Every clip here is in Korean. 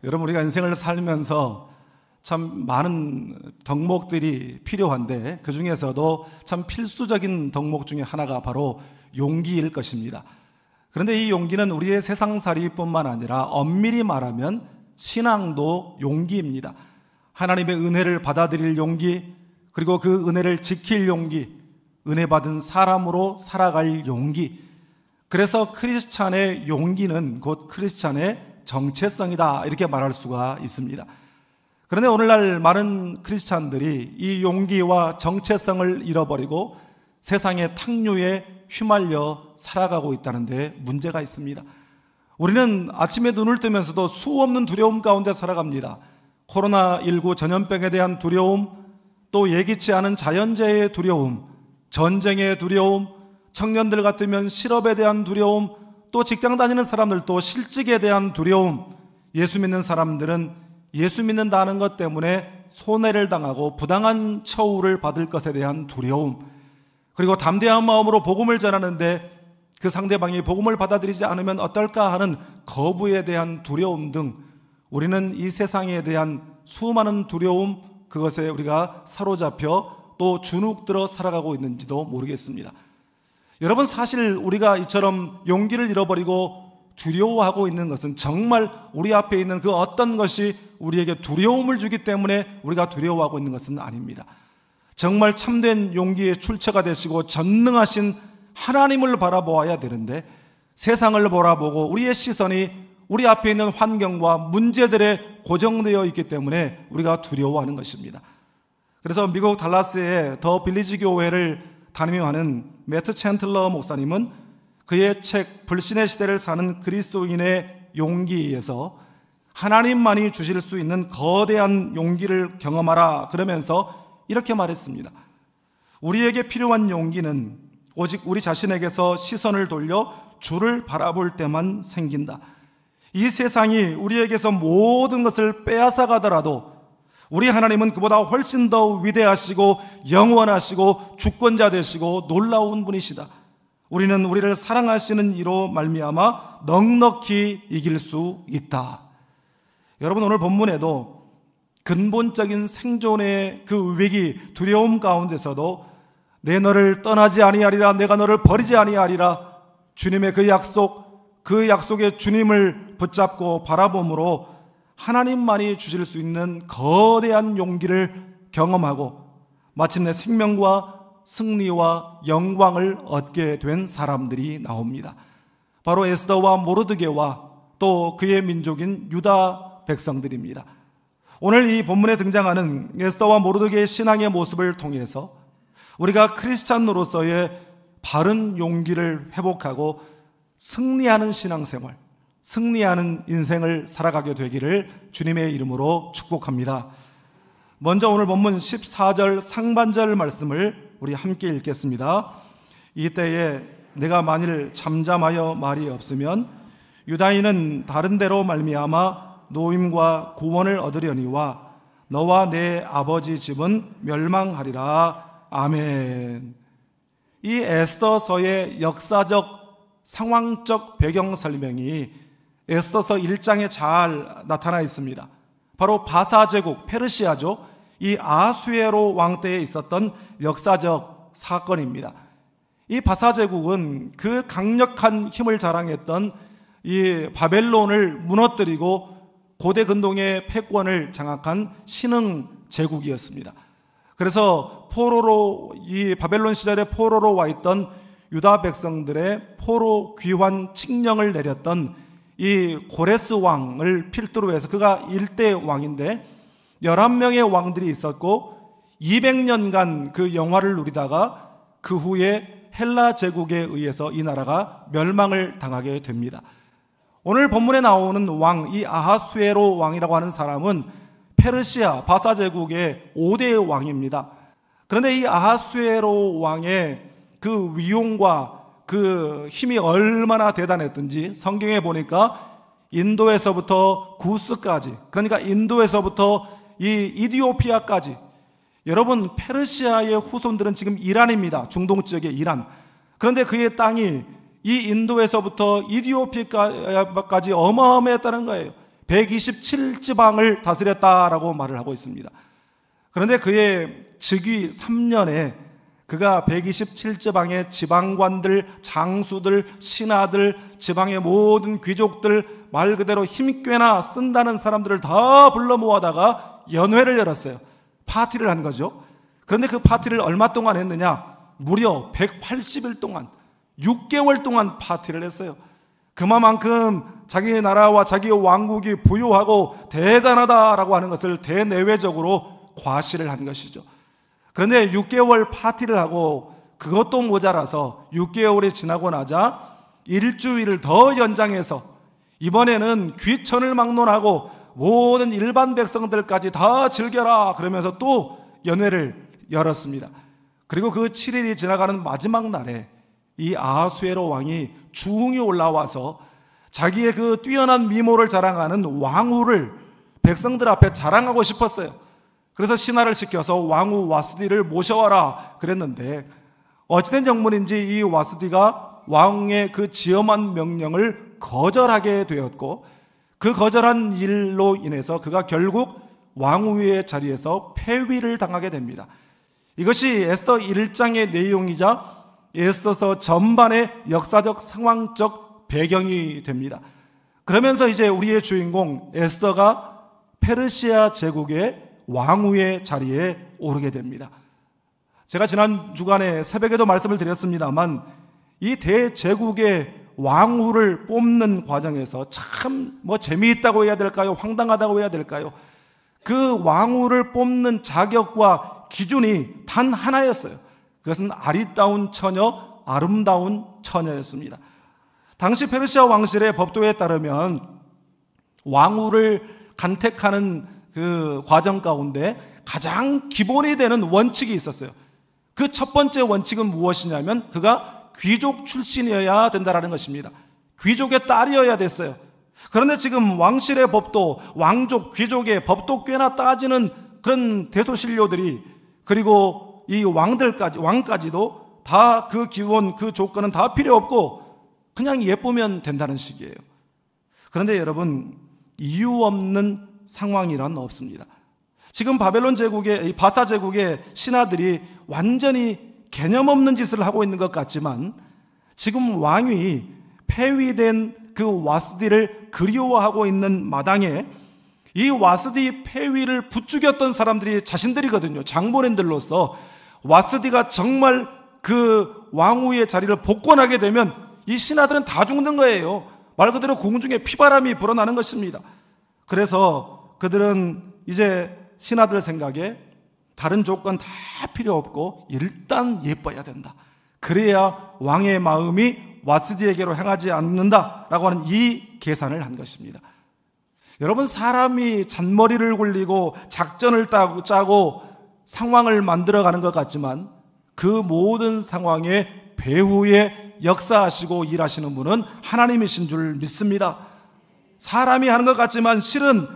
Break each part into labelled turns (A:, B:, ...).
A: 여러분, 우리가 인생을 살면서 참 많은 덕목들이 필요한데 그 중에서도 참 필수적인 덕목 중에 하나가 바로 용기일 것입니다. 그런데 이 용기는 우리의 세상살이뿐만 아니라 엄밀히 말하면 신앙도 용기입니다. 하나님의 은혜를 받아들일 용기, 그리고 그 은혜를 지킬 용기, 은혜 받은 사람으로 살아갈 용기. 그래서 크리스찬의 용기는 곧 크리스찬의 정체성이다, 이렇게 말할 수가 있습니다. 그런데 오늘날 많은 크리스찬들이 이 용기와 정체성을 잃어버리고 세상의 탕류에 휘말려 살아가고 있다는 데 문제가 있습니다. 우리는 아침에 눈을 뜨면서도 수없는 두려움 가운데 살아갑니다. 코로나19 전염병에 대한 두려움, 또 예기치 않은 자연재해의 두려움, 전쟁의 두려움, 청년들 같으면 실업에 대한 두려움, 또 직장 다니는 사람들도 실직에 대한 두려움, 예수 믿는 사람들은 예수 믿는다는 것 때문에 손해를 당하고 부당한 처우를 받을 것에 대한 두려움, 그리고 담대한 마음으로 복음을 전하는데 그 상대방이 복음을 받아들이지 않으면 어떨까 하는 거부에 대한 두려움 등 우리는 이 세상에 대한 수많은 두려움, 그것에 우리가 사로잡혀 또 주눅들어 살아가고 있는지도 모르겠습니다. 여러분, 사실 우리가 이처럼 용기를 잃어버리고 두려워하고 있는 것은 정말 우리 앞에 있는 그 어떤 것이 우리에게 두려움을 주기 때문에 우리가 두려워하고 있는 것은 아닙니다. 정말 참된 용기의 출처가 되시고 전능하신 하나님을 바라보아야 되는데 세상을 바라보고 우리의 시선이 우리 앞에 있는 환경과 문제들에 고정되어 있기 때문에 우리가 두려워하는 것입니다. 그래서 미국 달라스의 더 빌리지 교회를 담임하는 매트 챈틀러 목사님은 그의 책 불신의 시대를 사는 그리스도인의 용기에서 하나님만이 주실 수 있는 거대한 용기를 경험하라 그러면서 이렇게 말했습니다. 우리에게 필요한 용기는 오직 우리 자신에게서 시선을 돌려 주를 바라볼 때만 생긴다. 이 세상이 우리에게서 모든 것을 빼앗아 가더라도 우리 하나님은 그보다 훨씬 더 위대하시고 영원하시고 주권자 되시고 놀라운 분이시다. 우리는 우리를 사랑하시는 이로 말미암아 넉넉히 이길 수 있다. 여러분, 오늘 본문에도 근본적인 생존의 그 위기, 두려움 가운데서도 내 너를 떠나지 아니하리라, 내가 너를 버리지 아니하리라, 주님의 그 약속, 그 약속의 주님을 붙잡고 바라봄으로 하나님만이 주실 수 있는 거대한 용기를 경험하고 마침내 생명과 승리와 영광을 얻게 된 사람들이 나옵니다. 바로 에스더와 모르드게와 또 그의 민족인 유다 백성들입니다. 오늘 이 본문에 등장하는 에스더와 모르드게의 신앙의 모습을 통해서 우리가 크리스찬으로서의 바른 용기를 회복하고 승리하는 신앙생활, 승리하는 인생을 살아가게 되기를 주님의 이름으로 축복합니다. 먼저 오늘 본문 14절 상반절 말씀을 우리 함께 읽겠습니다. 이때에 내가 만일 잠잠하여 말이 없으면 유다인은 다른 데로 말미암아 노임과 구원을 얻으려니와 너와 내 아버지 집은 멸망하리라. 아멘. 이 에스더서의 역사적 상황적 배경 설명이 에스더서 1장에 잘 나타나 있습니다. 바로 바사 제국, 페르시아죠. 이 아수에로 왕 때에 있었던 역사적 사건입니다. 이 바사 제국은 그 강력한 힘을 자랑했던 이 바벨론을 무너뜨리고 고대 근동의 패권을 장악한 신흥 제국이었습니다. 그래서 포로로, 이 바벨론 시절에 포로로 와 있던 유다 백성들의 포로 귀환 칙령을 내렸던 이 고레스 왕을 필두로 해서, 그가 일대 왕인데 11명의 왕들이 있었고 200년간 그 영화를 누리다가 그 후에 헬라 제국에 의해서 이 나라가 멸망을 당하게 됩니다. 오늘 본문에 나오는 왕, 이 아하수에로 왕이라고 하는 사람은 페르시아 바사 제국의 5대 왕입니다. 그런데 이 아하수에로 왕의 그 위용과 그 힘이 얼마나 대단했던지 성경에 보니까 인도에서부터 구스까지, 그러니까 인도에서부터 이 이디오피아까지, 여러분 페르시아의 후손들은 지금 이란입니다. 중동 지역의 이란. 그런데 그의 땅이 이 인도에서부터 이디오피아까지 어마어마했다는 거예요. 127지방을 다스렸다라고 말을 하고 있습니다. 그런데 그의 즉위 3년에 그가 127지방의 지방관들, 장수들, 신하들, 지방의 모든 귀족들, 말 그대로 힘께나 쓴다는 사람들을 다 불러 모아다가 연회를 열었어요. 파티를 한 거죠. 그런데 그 파티를 얼마 동안 했느냐? 무려 180일 동안, 6개월 동안 파티를 했어요. 그만큼 자기 나라와 자기 왕국이 부유하고 대단하다라고 하는 것을 대내외적으로 과시를 한 것이죠. 그런데 6개월 파티를 하고 그것도 모자라서 6개월이 지나고 나자 일주일을 더 연장해서 이번에는 귀천을 막론하고 모든 일반 백성들까지 다 즐겨라 그러면서 또 연회를 열었습니다. 그리고 그 7일이 지나가는 마지막 날에 이 아하수에로 왕이 중이 올라와서 자기의 그 뛰어난 미모를 자랑하는 왕후를 백성들 앞에 자랑하고 싶었어요. 그래서 신하를 시켜서 왕후 와스디를 모셔와라 그랬는데 어찌된 영문인지 이 와스디가 왕의 그 지엄한 명령을 거절하게 되었고 그 거절한 일로 인해서 그가 결국 왕후의 자리에서 폐위를 당하게 됩니다. 이것이 에스더 1장의 내용이자 에스더서 전반의 역사적 상황적 배경이 됩니다. 그러면서 이제 우리의 주인공 에스더가 페르시아 제국의 왕후의 자리에 오르게 됩니다. 제가 지난 주간에 새벽에도 말씀을 드렸습니다만 이 대제국의 왕후를 뽑는 과정에서 참 재미있다고 해야 될까요? 황당하다고 해야 될까요? 그 왕후를 뽑는 자격과 기준이 단 하나였어요. 그것은 아리따운 처녀, 아름다운 처녀였습니다. 당시 페르시아 왕실의 법도에 따르면 왕후를 간택하는 그 과정 가운데 가장 기본이 되는 원칙이 있었어요. 그 첫 번째 원칙은 무엇이냐면 그가 귀족 출신이어야 된다는 것입니다. 귀족의 딸이어야 됐어요. 그런데 지금 왕실의 법도, 왕족, 귀족의 법도 꽤나 따지는 그런 대소신료들이 그리고 이 왕까지도 다 그 기본, 그 조건은 다 필요 없고 그냥 예쁘면 된다는 식이에요. 그런데 여러분, 이유 없는 상황이란 없습니다. 지금 바벨론 제국의, 바사 제국의 신하들이 완전히 개념 없는 짓을 하고 있는 것 같지만 지금 왕이 폐위된 그 와스디를 그리워하고 있는 마당에 이 와스디 폐위를 부추겼던 사람들이 자신들이거든요. 장본인들로서 와스디가 정말 그 왕후의 자리를 복권하게 되면 이 신하들은 다 죽는 거예요. 말 그대로 궁중에 피바람이 불어나는 것입니다. 그래서 그들은 이제 신하들 생각에 다른 조건 다 필요 없고 일단 예뻐야 된다. 그래야 왕의 마음이 와스디에게로 향하지 않는다라고 하는 이 계산을 한 것입니다. 여러분, 사람이 잔머리를 굴리고 작전을 짜고 상황을 만들어가는 것 같지만 그 모든 상황에 배후에 역사하시고 일하시는 분은 하나님이신 줄 믿습니다. 사람이 하는 것 같지만 실은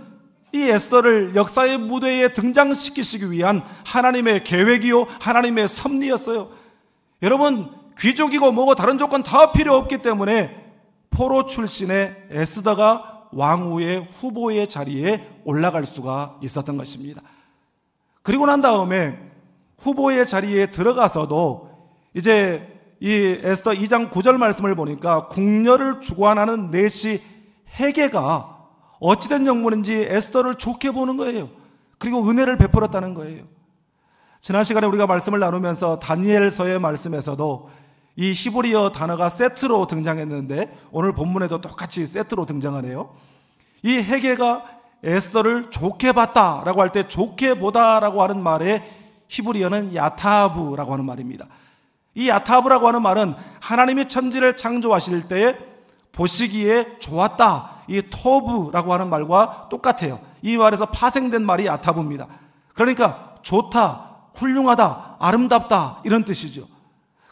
A: 이 에스더를 역사의 무대에 등장시키시기 위한 하나님의 계획이요 하나님의 섭리였어요. 여러분, 귀족이고 뭐고 다른 조건 다 필요 없기 때문에 포로 출신의 에스더가 왕후의 후보의 자리에 올라갈 수가 있었던 것입니다. 그리고 난 다음에 후보의 자리에 들어가서도 이제 이 에스더 2장 9절 말씀을 보니까 궁녀를 주관하는 넷이 헤게가 어찌된 영문인지 에스더를 좋게 보는 거예요. 그리고 은혜를 베풀었다는 거예요. 지난 시간에 우리가 말씀을 나누면서 다니엘서의 말씀에서도 이 히브리어 단어가 세트로 등장했는데 오늘 본문에도 똑같이 세트로 등장하네요. 이 헤게가 에스더를 좋게 봤다라고 할 때 좋게 보다라고 하는 말에 히브리어는 야타브라고 하는 말입니다. 이 야타브라고 하는 말은 하나님이 천지를 창조하실 때에 보시기에 좋았다, 이 토브라고 하는 말과 똑같아요. 이 말에서 파생된 말이 야타브입니다. 그러니까 좋다, 훌륭하다, 아름답다 이런 뜻이죠.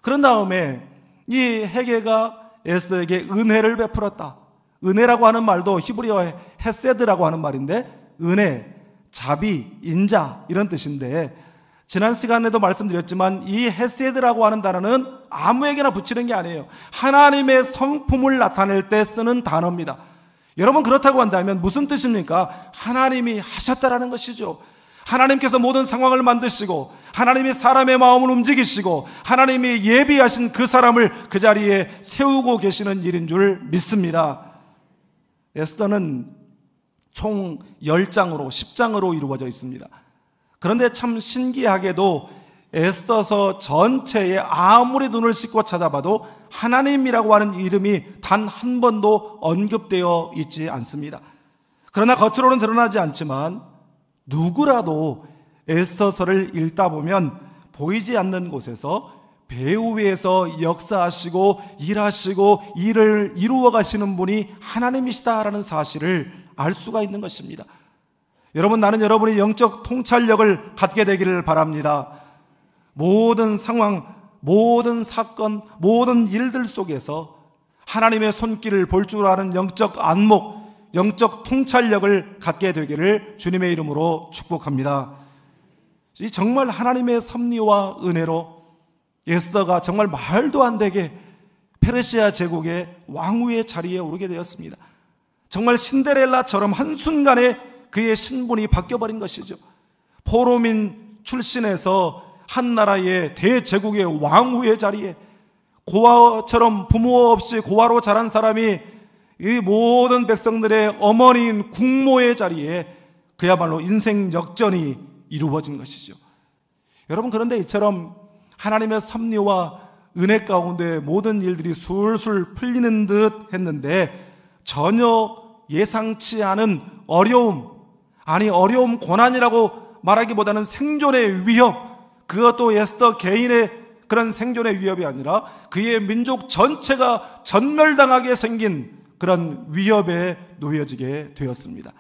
A: 그런 다음에 이 헤게가 에스더에게 은혜를 베풀었다. 은혜라고 하는 말도 히브리어의 헤세드라고 하는 말인데 은혜, 자비, 인자 이런 뜻인데 지난 시간에도 말씀드렸지만 이 헤세드라고 하는 단어는 아무에게나 붙이는 게 아니에요. 하나님의 성품을 나타낼 때 쓰는 단어입니다. 여러분, 그렇다고 한다면 무슨 뜻입니까? 하나님이 하셨다라는 것이죠. 하나님께서 모든 상황을 만드시고 하나님이 사람의 마음을 움직이시고 하나님이 예비하신 그 사람을 그 자리에 세우고 계시는 일인 줄 믿습니다. 에스더는 총 10장으로 10장으로 이루어져 있습니다. 그런데 참 신기하게도 에스더서 전체에 아무리 눈을 씻고 찾아봐도 하나님이라고 하는 이름이 단 한 번도 언급되어 있지 않습니다. 그러나 겉으로는 드러나지 않지만 누구라도 에스더서를 읽다 보면 보이지 않는 곳에서 배후에서 역사하시고 일하시고 일을 이루어 가시는 분이 하나님이시다라는 사실을 알 수가 있는 것입니다. 여러분, 나는 여러분이 영적 통찰력을 갖게 되기를 바랍니다. 모든 상황, 모든 사건, 모든 일들 속에서 하나님의 손길을 볼 줄 아는 영적 안목, 영적 통찰력을 갖게 되기를 주님의 이름으로 축복합니다. 정말 하나님의 섭리와 은혜로 에스더가 정말 말도 안 되게 페르시아 제국의 왕후의 자리에 오르게 되었습니다. 정말 신데렐라처럼 한순간에 그의 신분이 바뀌어버린 것이죠. 포로민 출신에서 한 나라의 대제국의 왕후의 자리에, 고아처럼 부모 없이 고아로 자란 사람이 이 모든 백성들의 어머니인 국모의 자리에 그야말로 인생 역전이 이루어진 것이죠. 여러분, 그런데 이처럼 하나님의 섭리와 은혜 가운데 모든 일들이 술술 풀리는 듯 했는데 전혀 예상치 않은 어려움, 고난이라고 말하기보다는 생존의 위협, 그것도 에스더 개인의 그런 생존의 위협이 아니라 그의 민족 전체가 전멸당하게 생긴 그런 위협에 놓여지게 되었습니다.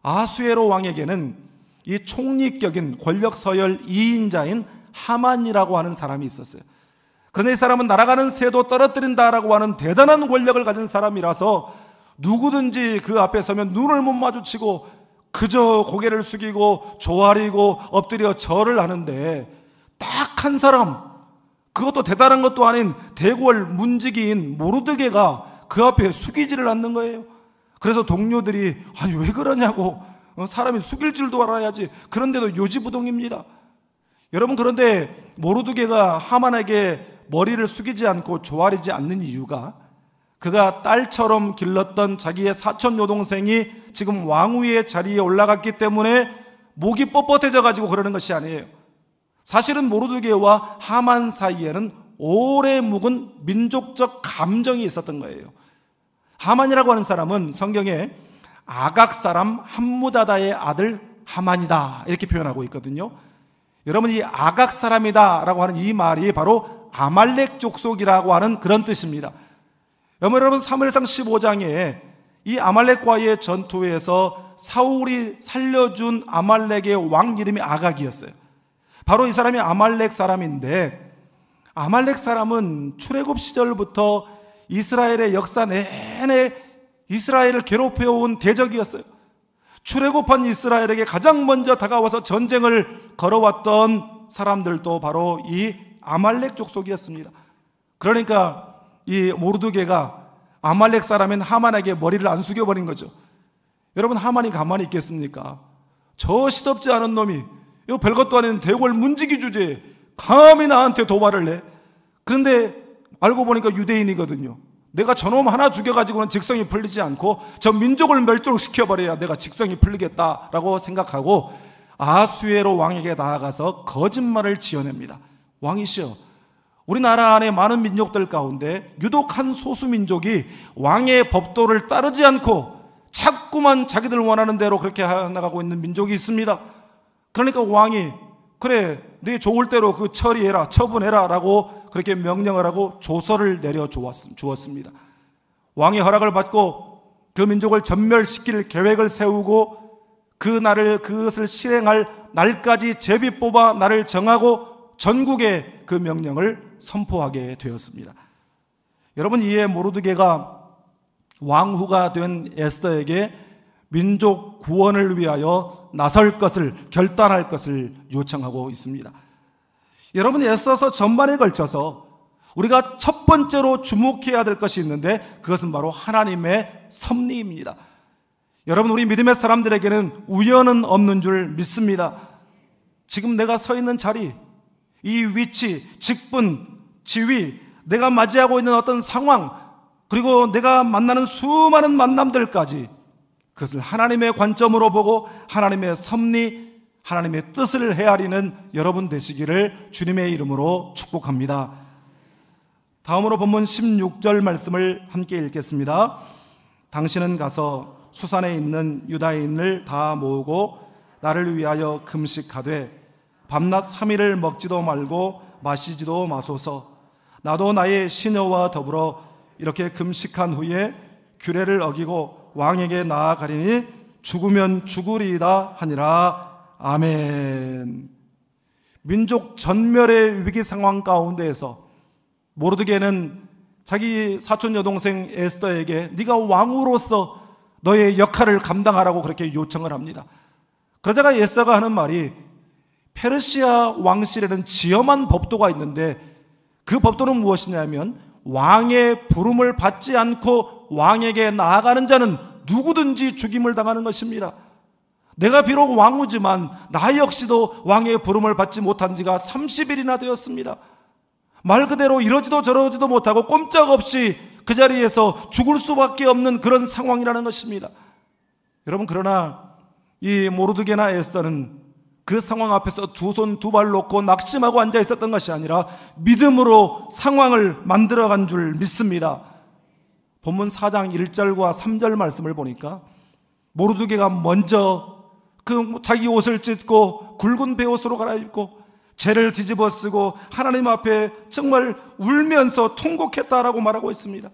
A: 아수에로 왕에게는 이 총리격인 권력 서열 2인자인 하만이라고 하는 사람이 있었어요. 그런데 이 사람은 날아가는 새도 떨어뜨린다라고 하는 대단한 권력을 가진 사람이라서 누구든지 그 앞에 서면 눈을 못 마주치고 그저 고개를 숙이고 조아리고 엎드려 절을 하는데, 딱 한 사람, 그것도 대단한 것도 아닌 대궐 문지기인 모르드게가 그 앞에 숙이지를 않는 거예요. 그래서 동료들이 아니 왜 그러냐고, 사람이 숙일 줄도 알아야지. 그런데도 요지부동입니다. 여러분, 그런데 모르드게가 하만에게 머리를 숙이지 않고 조아리지 않는 이유가 그가 딸처럼 길렀던 자기의 사촌 여동생이 지금 왕후의 자리에 올라갔기 때문에 목이 뻣뻣해져 가지고 그러는 것이 아니에요. 사실은 모르드게와 하만 사이에는 오래 묵은 민족적 감정이 있었던 거예요. 하만이라고 하는 사람은 성경에 아각 사람 함무다다의 아들 하만이다 이렇게 표현하고 있거든요. 여러분, 이 아각 사람이다 라고 하는 이 말이 바로 아말렉 족속이라고 하는 그런 뜻입니다. 여러분, 사무엘상 15장에 이 아말렉과의 전투에서 사울이 살려준 아말렉의 왕 이름이 아각이었어요. 바로 이 사람이 아말렉 사람인데, 아말렉 사람은 출애굽 시절부터 이스라엘의 역사 내내 이스라엘을 괴롭혀온 대적이었어요. 출애굽한 이스라엘에게 가장 먼저 다가와서 전쟁을 걸어왔던 사람들도 바로 이 아말렉 족속이었습니다. 그러니까 이 모르드게가 아말렉 사람인 하만에게 머리를 안 숙여버린 거죠. 여러분, 하만이 가만히 있겠습니까? 저 시덥지 않은 놈이, 이거 별것도 아닌 대궐 문지기 주제에 감히 나한테 도발을 해. 그런데 알고 보니까 유대인이거든요. 내가 저놈 하나 죽여가지고는 직성이 풀리지 않고 저 민족을 멸종시켜버려야 내가 직성이 풀리겠다라고 생각하고 아수에로 왕에게 나아가서 거짓말을 지어냅니다. 왕이시여, 우리나라 안에 많은 민족들 가운데 유독 한 소수민족이 왕의 법도를 따르지 않고 자꾸만 자기들 원하는 대로 그렇게 해나가고 있는 민족이 있습니다. 그러니까 왕이 그래, 네 좋을 대로 그 처리해라, 처분해라 라고 그렇게 명령을 하고 조서를 내려 주었습니다. 왕의 허락을 받고 그 민족을 전멸시킬 계획을 세우고 그것을 실행할 날까지 제비 뽑아 날을 정하고 전국에 그 명령을 선포하게 되었습니다. 여러분, 이에 모르드게가 왕후가 된 에스더에게 민족 구원을 위하여 나설 것을, 결단할 것을 요청하고 있습니다. 여러분, 에스더서 전반에 걸쳐서 우리가 첫 번째로 주목해야 될 것이 있는데 그것은 바로 하나님의 섭리입니다. 여러분, 우리 믿음의 사람들에게는 우연은 없는 줄 믿습니다. 지금 내가 서 있는 자리, 이 위치, 직분, 지위, 내가 맞이하고 있는 어떤 상황, 그리고 내가 만나는 수많은 만남들까지 그것을 하나님의 관점으로 보고 하나님의 섭리, 하나님의 뜻을 헤아리는 여러분 되시기를 주님의 이름으로 축복합니다. 다음으로 본문 16절 말씀을 함께 읽겠습니다. 당신은 가서 수산에 있는 유다인을 다 모으고 나를 위하여 금식하되 밤낮 3일을 먹지도 말고 마시지도 마소서. 나도 나의 시녀와 더불어 이렇게 금식한 후에 규례를 어기고 왕에게 나아가리니 죽으면 죽으리이다 하니라. 아멘. 민족 전멸의 위기 상황 가운데에서 모르드게는 자기 사촌 여동생 에스더에게 네가 왕으로서 너의 역할을 감당하라고 그렇게 요청을 합니다. 그러다가 에스더가 하는 말이 페르시아 왕실에는 지엄한 법도가 있는데 그 법도는 무엇이냐면 왕의 부름을 받지 않고 왕에게 나아가는 자는 누구든지 죽임을 당하는 것입니다. 내가 비록 왕후지만 나 역시도 왕의 부름을 받지 못한 지가 30일이나 되었습니다. 말 그대로 이러지도 저러지도 못하고 꼼짝없이 그 자리에서 죽을 수밖에 없는 그런 상황이라는 것입니다. 여러분, 그러나 이 모르드게나 에스더는 그 상황 앞에서 두 손 두 발 놓고 낙심하고 앉아 있었던 것이 아니라 믿음으로 상황을 만들어간 줄 믿습니다. 본문 4장 1절과 3절 말씀을 보니까 모르드게가 먼저 그 자기 옷을 찢고 굵은 베옷으로 갈아입고 죄를 뒤집어 쓰고 하나님 앞에 정말 울면서 통곡했다라고 말하고 있습니다.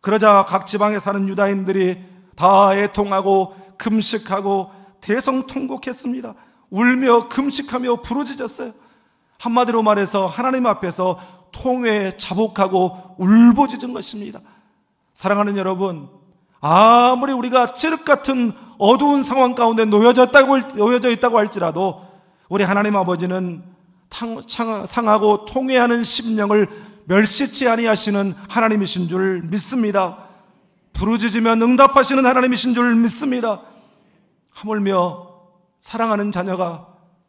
A: 그러자 각 지방에 사는 유다인들이 다 애통하고 금식하고 대성통곡했습니다. 울며 금식하며 부르짖었어요. 한마디로 말해서 하나님 앞에서 통회에 자복하고 울부짖은 것입니다. 사랑하는 여러분, 아무리 우리가 칠흑 같은 어두운 상황 가운데 놓여져 있다고 할지라도 우리 하나님 아버지는 상하고 통회하는 심령을 멸시치 아니하시는 하나님이신 줄 믿습니다. 부르짖으면 응답하시는 하나님이신 줄 믿습니다. 하물며 사랑하는 자녀가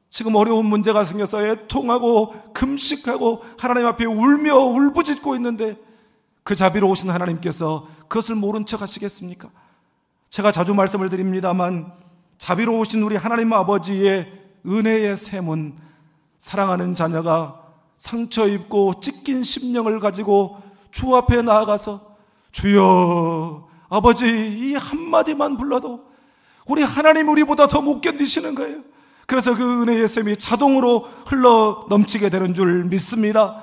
A: 지금 어려운 문제가 생겨서 애통하고 금식하고 하나님 앞에 울며 울부짖고 있는데 그 자비로우신 하나님께서 그것을 모른 척 하시겠습니까? 제가 자주 말씀을 드립니다만 자비로우신 우리 하나님 아버지의 은혜의 샘은 사랑하는 자녀가 상처 입고 찢긴 심령을 가지고 주 앞에 나아가서 주여 아버지 이 한마디만 불러도 우리 하나님 우리보다 더 못 견디시는 거예요. 그래서 그 은혜의 샘이 자동으로 흘러 넘치게 되는 줄 믿습니다.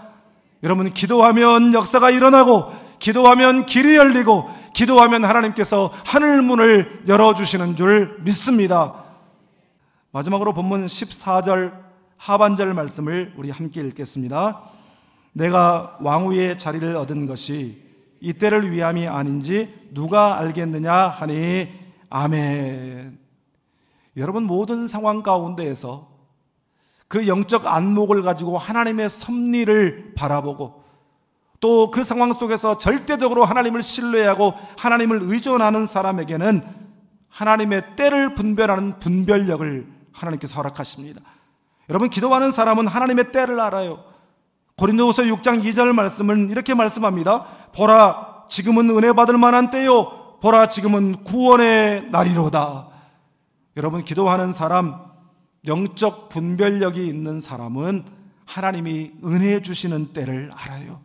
A: 여러분, 기도하면 역사가 일어나고 기도하면 길이 열리고 기도하면 하나님께서 하늘 문을 열어주시는 줄 믿습니다. 마지막으로 본문 14절 하반절 말씀을 우리 함께 읽겠습니다. 내가 왕후의 자리를 얻은 것이 이때를 위함이 아닌지 누가 알겠느냐 하니 아멘. 여러분, 모든 상황 가운데에서 그 영적 안목을 가지고 하나님의 섭리를 바라보고 또 그 상황 속에서 절대적으로 하나님을 신뢰하고 하나님을 의존하는 사람에게는 하나님의 때를 분별하는 분별력을 하나님께서 허락하십니다. 여러분, 기도하는 사람은 하나님의 때를 알아요. 고린도후서 6장 2절 말씀은 이렇게 말씀합니다. 보라, 지금은 은혜 받을 만한 때요, 보라, 지금은 구원의 날이로다. 여러분, 기도하는 사람, 영적 분별력이 있는 사람은 하나님이 은혜 주시는 때를 알아요.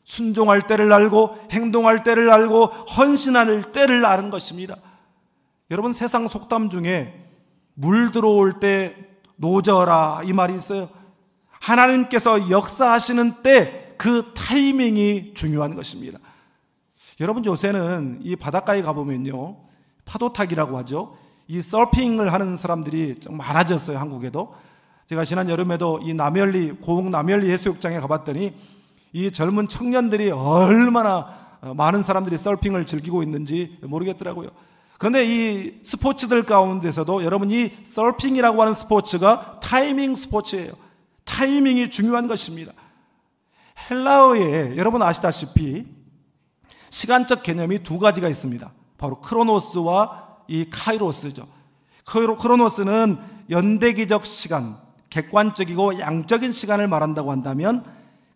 A: 순종할 때를 알고 행동할 때를 알고 헌신할 때를 아는 것입니다. 여러분, 세상 속담 중에 물 들어올 때 노져라 이 말이 있어요. 하나님께서 역사하시는 때 그 타이밍이 중요한 것입니다. 여러분, 요새는 이 바닷가에 가보면요, 파도타기라고 하죠. 이 서핑을 하는 사람들이 좀 많아졌어요, 한국에도. 제가 지난 여름에도 이 고흥 남열리 해수욕장에 가봤더니 이 젊은 청년들이 얼마나 많은 사람들이 서핑을 즐기고 있는지 모르겠더라고요. 그런데 이 스포츠들 가운데서도 여러분, 이 서핑이라고 하는 스포츠가 타이밍 스포츠예요. 타이밍이 중요한 것입니다. 헬라어에 여러분 아시다시피 시간적 개념이 두 가지가 있습니다. 바로 크로노스와 이 카이로스죠. 크로노스는 연대기적 시간, 객관적이고 양적인 시간을 말한다고 한다면,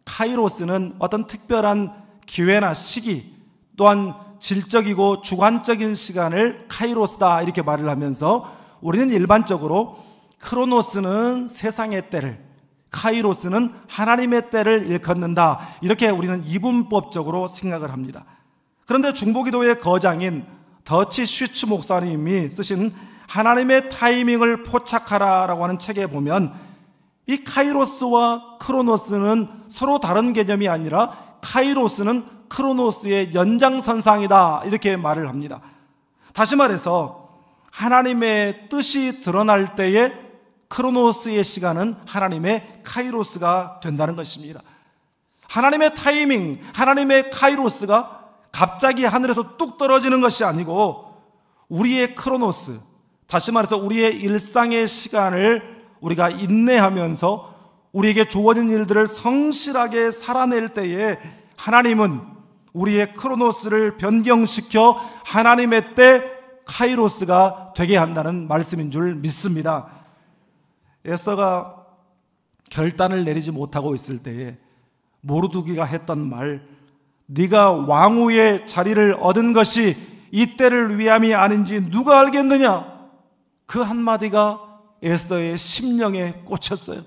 A: 카이로스는 어떤 특별한 기회나 시기, 또한 질적이고 주관적인 시간을 카이로스다 이렇게 말을 하면서, 우리는 일반적으로 크로노스는 세상의 때를, 카이로스는 하나님의 때를 일컫는다, 이렇게 우리는 이분법적으로 생각을 합니다. 그런데 중보기도의 거장인 더치 슈츠 목사님이 쓰신 하나님의 타이밍을 포착하라라고 하는 책에 보면, 이 카이로스와 크로노스는 서로 다른 개념이 아니라 카이로스는 크로노스의 연장선상이다 이렇게 말을 합니다. 다시 말해서 하나님의 뜻이 드러날 때에 크로노스의 시간은 하나님의 카이로스가 된다는 것입니다. 하나님의 타이밍, 하나님의 카이로스가 갑자기 하늘에서 뚝 떨어지는 것이 아니고, 우리의 크로노스, 다시 말해서 우리의 일상의 시간을 우리가 인내하면서 우리에게 주어진 일들을 성실하게 살아낼 때에 하나님은 우리의 크로노스를 변경시켜 하나님의 때 카이로스가 되게 한다는 말씀인 줄 믿습니다. 에스더가 결단을 내리지 못하고 있을 때에 모르드기가 했던 말, 네가 왕후의 자리를 얻은 것이 이 때를 위함이 아닌지 누가 알겠느냐, 그 한마디가 에스더의 심령에 꽂혔어요.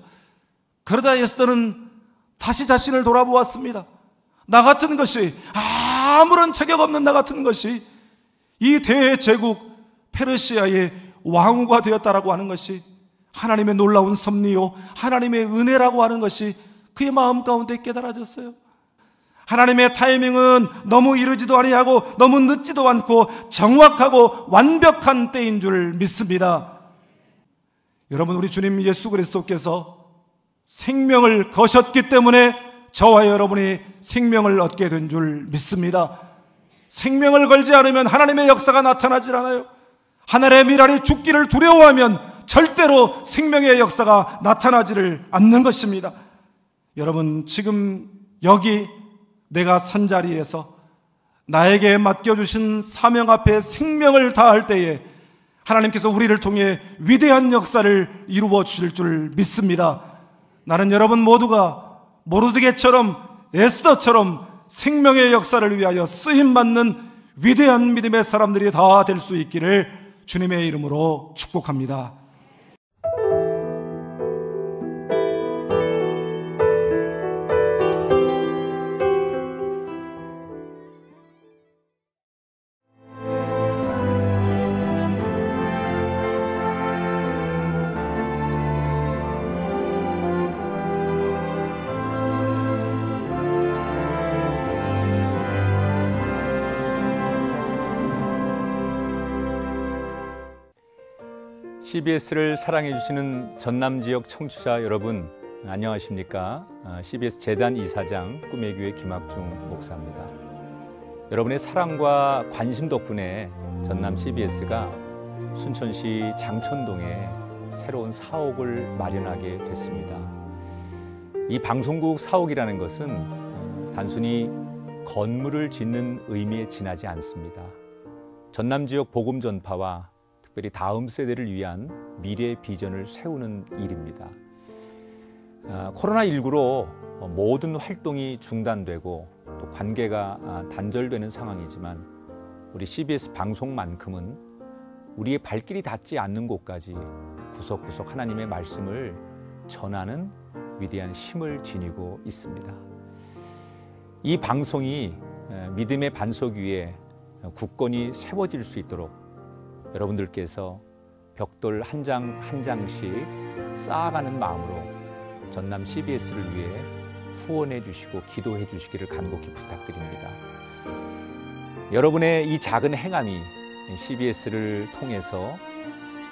A: 그러다 에스더는 다시 자신을 돌아보았습니다. 나 같은 것이, 아무런 자격 없는 나 같은 것이 이 대제국 페르시아의 왕후가 되었다라고 하는 것이 하나님의 놀라운 섭리요, 하나님의 은혜라고 하는 것이 그의 마음 가운데 깨달아졌어요. 하나님의 타이밍은 너무 이르지도 아니하고 너무 늦지도 않고 정확하고 완벽한 때인 줄 믿습니다. 여러분, 우리 주님 예수 그리스도께서 생명을 거셨기 때문에 저와 여러분이 생명을 얻게 된 줄 믿습니다. 생명을 걸지 않으면 하나님의 역사가 나타나질 않아요. 하늘의 미랄이 죽기를 두려워하면 절대로 생명의 역사가 나타나지를 않는 것입니다. 여러분, 지금 여기 내가 선 자리에서 나에게 맡겨주신 사명 앞에 생명을 다할 때에 하나님께서 우리를 통해 위대한 역사를 이루어 주실 줄 믿습니다. 나는 여러분 모두가 모르드게처럼, 에스더처럼 생명의 역사를 위하여 쓰임받는 위대한 믿음의 사람들이 다 될 수 있기를 주님의 이름으로 축복합니다.
B: CBS를 사랑해 주시는 전남 지역 청취자 여러분, 안녕하십니까? CBS 재단 이사장 꿈의 교회 김학중 목사입니다. 여러분의 사랑과 관심 덕분에 전남 CBS가 순천시 장천동에 새로운 사옥을 마련하게 됐습니다. 이 방송국 사옥이라는 것은 단순히 건물을 짓는 의미에 지나지 않습니다. 전남 지역 복음 전파와 특별히 다음 세대를 위한 미래 비전을 세우는 일입니다. 코로나19로 모든 활동이 중단되고 또 관계가 단절되는 상황이지만 우리 CBS 방송만큼은 우리의 발길이 닿지 않는 곳까지 구석구석 하나님의 말씀을 전하는 위대한 힘을 지니고 있습니다. 이 방송이 믿음의 반석 위에 굳건히 세워질 수 있도록 여러분들께서 벽돌 한 장 한 장씩 쌓아가는 마음으로 전남 CBS를 위해 후원해 주시고 기도해 주시기를 간곡히 부탁드립니다. 여러분의 이 작은 행함이 CBS를 통해서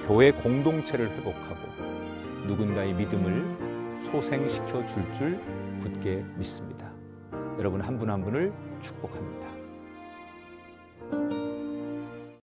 B: 교회 공동체를 회복하고 누군가의 믿음을 소생시켜 줄 굳게 믿습니다. 여러분 한 분 한 분을 축복합니다.